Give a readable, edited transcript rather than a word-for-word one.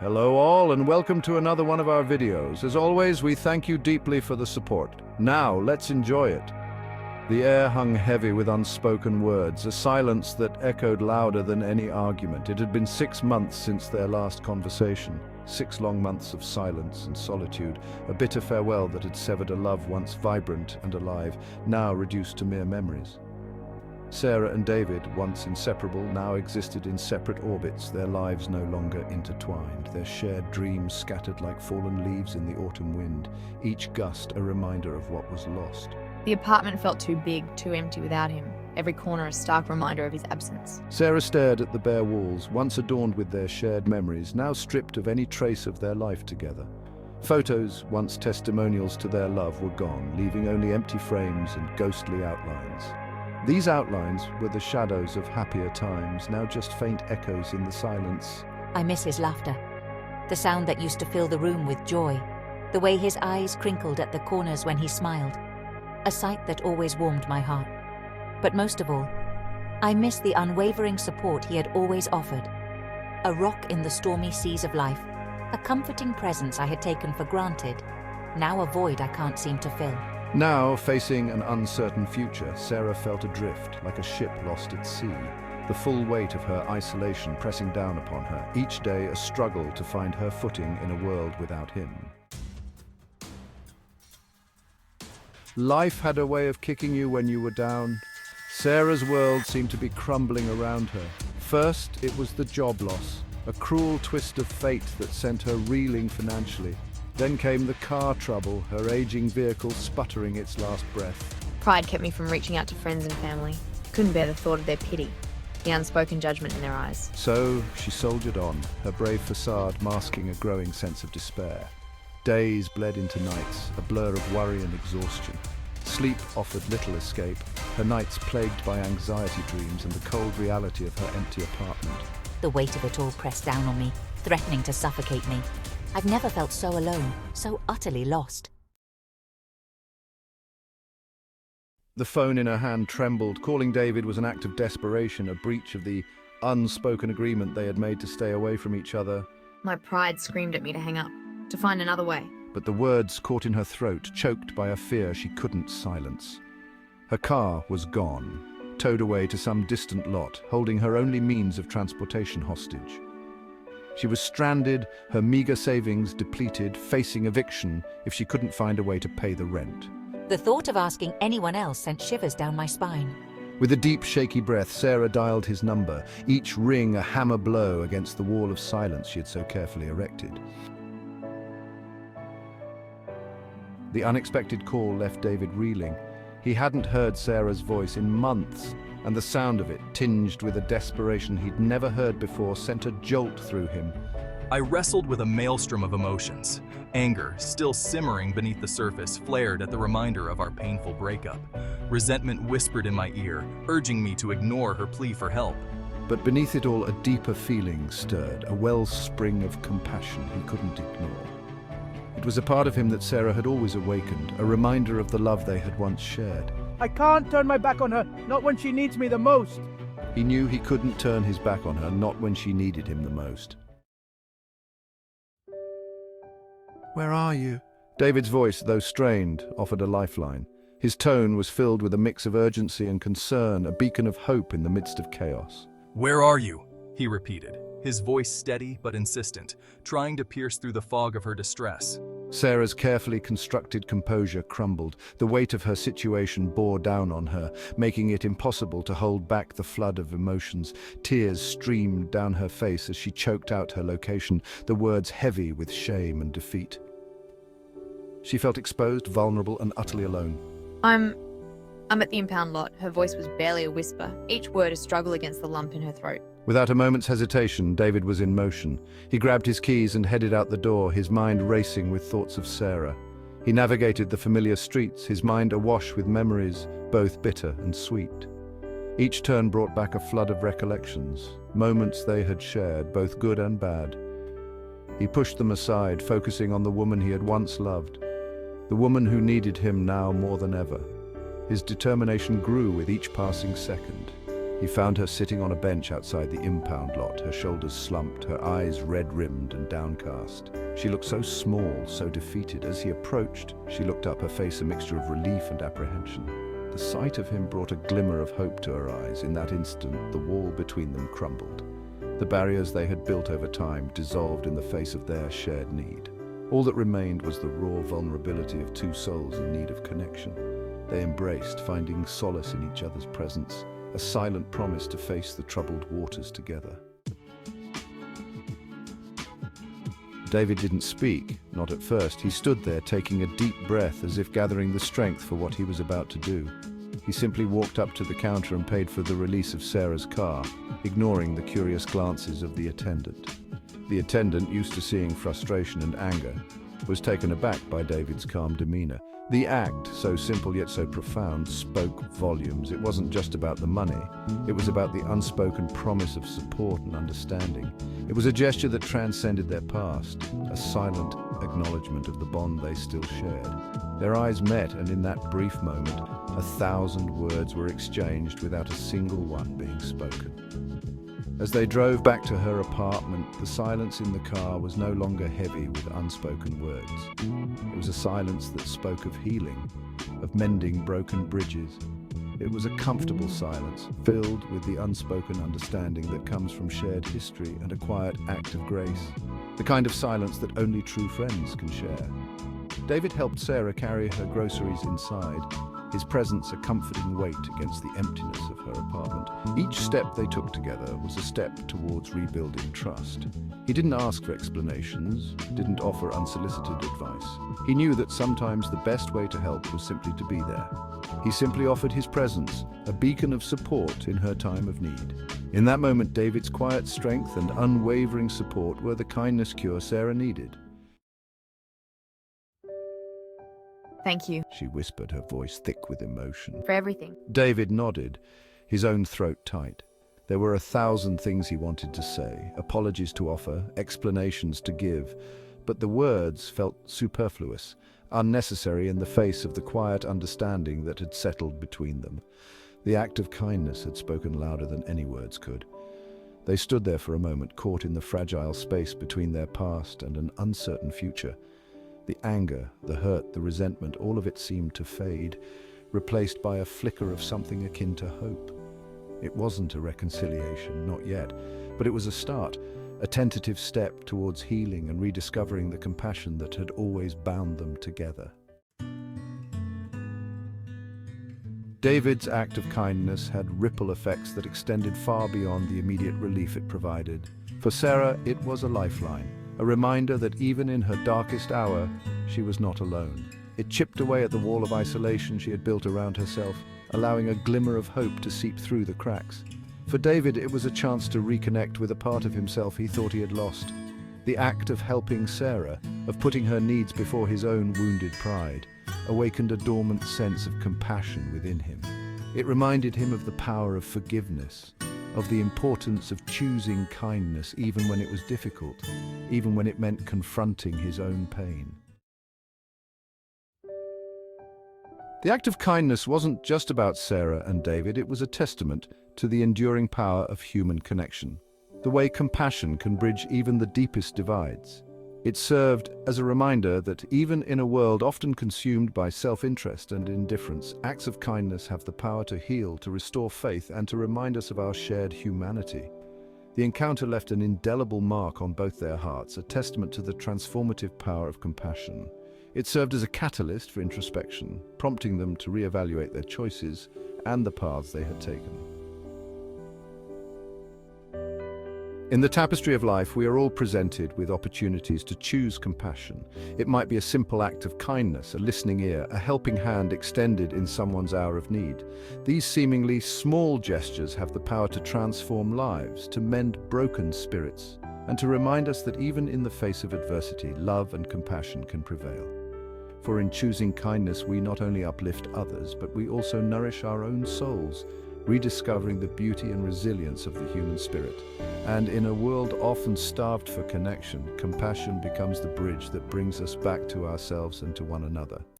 Hello all and welcome to another one of our videos. As always, we thank you deeply for the support. Now, let's enjoy it. The air hung heavy with unspoken words, a silence that echoed louder than any argument. It had been 6 months since their last conversation. 6 long months of silence and solitude, a bitter farewell that had severed a love once vibrant and alive, now reduced to mere memories. Sarah and David, once inseparable, now existed in separate orbits, their lives no longer intertwined, their shared dreams scattered like fallen leaves in the autumn wind, each gust a reminder of what was lost. The apartment felt too big, too empty without him, every corner a stark reminder of his absence. Sarah stared at the bare walls, once adorned with their shared memories, now stripped of any trace of their life together. Photos, once testimonials to their love, were gone, leaving only empty frames and ghostly outlines. These outlines were the shadows of happier times, now just faint echoes in the silence. I miss his laughter, the sound that used to fill the room with joy, the way his eyes crinkled at the corners when he smiled, a sight that always warmed my heart. But most of all, I miss the unwavering support he had always offered, a rock in the stormy seas of life, a comforting presence I had taken for granted, now a void I can't seem to fill. Now, facing an uncertain future, Sarah felt adrift, like a ship lost at sea, the full weight of her isolation pressing down upon her, each day a struggle to find her footing in a world without him. Life had a way of kicking you when you were down. Sarah's world seemed to be crumbling around her. First, it was the job loss, a cruel twist of fate that sent her reeling financially. Then came the car trouble, her aging vehicle sputtering its last breath. Pride kept me from reaching out to friends and family. Couldn't bear the thought of their pity, the unspoken judgment in their eyes. So she soldiered on, her brave facade masking a growing sense of despair. Days bled into nights, a blur of worry and exhaustion. Sleep offered little escape, her nights plagued by anxiety dreams and the cold reality of her empty apartment. The weight of it all pressed down on me, threatening to suffocate me. I've never felt so alone, so utterly lost. The phone in her hand trembled. Calling David was an act of desperation, a breach of the unspoken agreement they had made to stay away from each other. My pride screamed at me to hang up, to find another way. But the words caught in her throat, choked by a fear she couldn't silence. Her car was gone, towed away to some distant lot, holding her only means of transportation hostage. She was stranded, her meager savings depleted, facing eviction if she couldn't find a way to pay the rent. The thought of asking anyone else sent shivers down my spine. With a deep, shaky breath, Sarah dialed his number, each ring a hammer blow against the wall of silence she had so carefully erected. The unexpected call left David reeling. He hadn't heard Sarah's voice in months, and the sound of it, tinged with a desperation he'd never heard before, sent a jolt through him. I wrestled with a maelstrom of emotions. Anger, still simmering beneath the surface, flared at the reminder of our painful breakup. Resentment whispered in my ear, urging me to ignore her plea for help. But beneath it all, a deeper feeling stirred, a wellspring of compassion he couldn't ignore. It was a part of him that Sarah had always awakened, a reminder of the love they had once shared. I can't turn my back on her, not when she needs me the most. He knew he couldn't turn his back on her, not when she needed him the most. "Where are you?" David's voice, though strained, offered a lifeline. His tone was filled with a mix of urgency and concern, a beacon of hope in the midst of chaos. "Where are you?" he repeated, his voice steady but insistent, trying to pierce through the fog of her distress. Sarah's carefully constructed composure crumbled. The weight of her situation bore down on her, making it impossible to hold back the flood of emotions. Tears streamed down her face as she choked out her location, the words heavy with shame and defeat. She felt exposed, vulnerable, and utterly alone. I'm at the impound lot. Her voice was barely a whisper, each word a struggle against the lump in her throat. Without a moment's hesitation, David was in motion. He grabbed his keys and headed out the door, his mind racing with thoughts of Sarah. He navigated the familiar streets, his mind awash with memories, both bitter and sweet. Each turn brought back a flood of recollections, moments they had shared, both good and bad. He pushed them aside, focusing on the woman he had once loved, the woman who needed him now more than ever. His determination grew with each passing second. He found her sitting on a bench outside the impound lot, her shoulders slumped, her eyes red-rimmed and downcast. She looked so small, so defeated. As he approached, she looked up, her face a mixture of relief and apprehension. The sight of him brought a glimmer of hope to her eyes. In that instant, the wall between them crumbled. The barriers they had built over time dissolved in the face of their shared need. All that remained was the raw vulnerability of two souls in need of connection. They embraced, finding solace in each other's presence, a silent promise to face the troubled waters together. David didn't speak, not at first. He stood there, taking a deep breath, as if gathering the strength for what he was about to do. He simply walked up to the counter and paid for the release of Sarah's car, ignoring the curious glances of the attendant. The attendant, used to seeing frustration and anger, was taken aback by David's calm demeanor. The act, so simple yet so profound, spoke volumes. It wasn't just about the money. It was about the unspoken promise of support and understanding. It was a gesture that transcended their past, a silent acknowledgement of the bond they still shared. Their eyes met, and in that brief moment, 1,000 words were exchanged without a single one being spoken. As they drove back to her apartment, the silence in the car was no longer heavy with unspoken words. It was a silence that spoke of healing, of mending broken bridges. It was a comfortable silence, filled with the unspoken understanding that comes from shared history and a quiet act of grace, the kind of silence that only true friends can share. David helped Sarah carry her groceries inside, his presence a comforting weight against the emptiness of her apartment. Each step they took together was a step towards rebuilding trust. He didn't ask for explanations, didn't offer unsolicited advice. He knew that sometimes the best way to help was simply to be there. He simply offered his presence, a beacon of support in her time of need. In that moment, David's quiet strength and unwavering support were the kindness cure Sarah needed. Thank you She whispered, her voice thick with emotion. for everything. David nodded, his own throat tight. There were 1,000 things he wanted to say, apologies to offer, explanations to give, but the words felt superfluous, unnecessary in the face of the quiet understanding that had settled between them. The act of kindness had spoken louder than any words could. They stood there for a moment, caught in the fragile space between their past and an uncertain future. The anger, the hurt, the resentment, all of it seemed to fade, replaced by a flicker of something akin to hope. It wasn't a reconciliation, not yet, but it was a start, a tentative step towards healing and rediscovering the compassion that had always bound them together. David's act of kindness had ripple effects that extended far beyond the immediate relief it provided. For Sarah, it was a lifeline, a reminder that even in her darkest hour, she was not alone. It chipped away at the wall of isolation she had built around herself, allowing a glimmer of hope to seep through the cracks. For David, it was a chance to reconnect with a part of himself he thought he had lost. The act of helping Sarah, of putting her needs before his own wounded pride, awakened a dormant sense of compassion within him. It reminded him of the power of forgiveness, of the importance of choosing kindness even when it was difficult, even when it meant confronting his own pain. The act of kindness wasn't just about Sarah and David, it was a testament to the enduring power of human connection, the way compassion can bridge even the deepest divides. It served as a reminder that even in a world often consumed by self-interest and indifference, acts of kindness have the power to heal, to restore faith, and to remind us of our shared humanity. The encounter left an indelible mark on both their hearts, a testament to the transformative power of compassion. It served as a catalyst for introspection, prompting them to reevaluate their choices and the paths they had taken. In the tapestry of life, we are all presented with opportunities to choose compassion. It might be a simple act of kindness, a listening ear, a helping hand extended in someone's hour of need. These seemingly small gestures have the power to transform lives, to mend broken spirits, and to remind us that even in the face of adversity, love and compassion can prevail. For in choosing kindness, we not only uplift others, but we also nourish our own souls, rediscovering the beauty and resilience of the human spirit. And in a world often starved for connection, compassion becomes the bridge that brings us back to ourselves and to one another.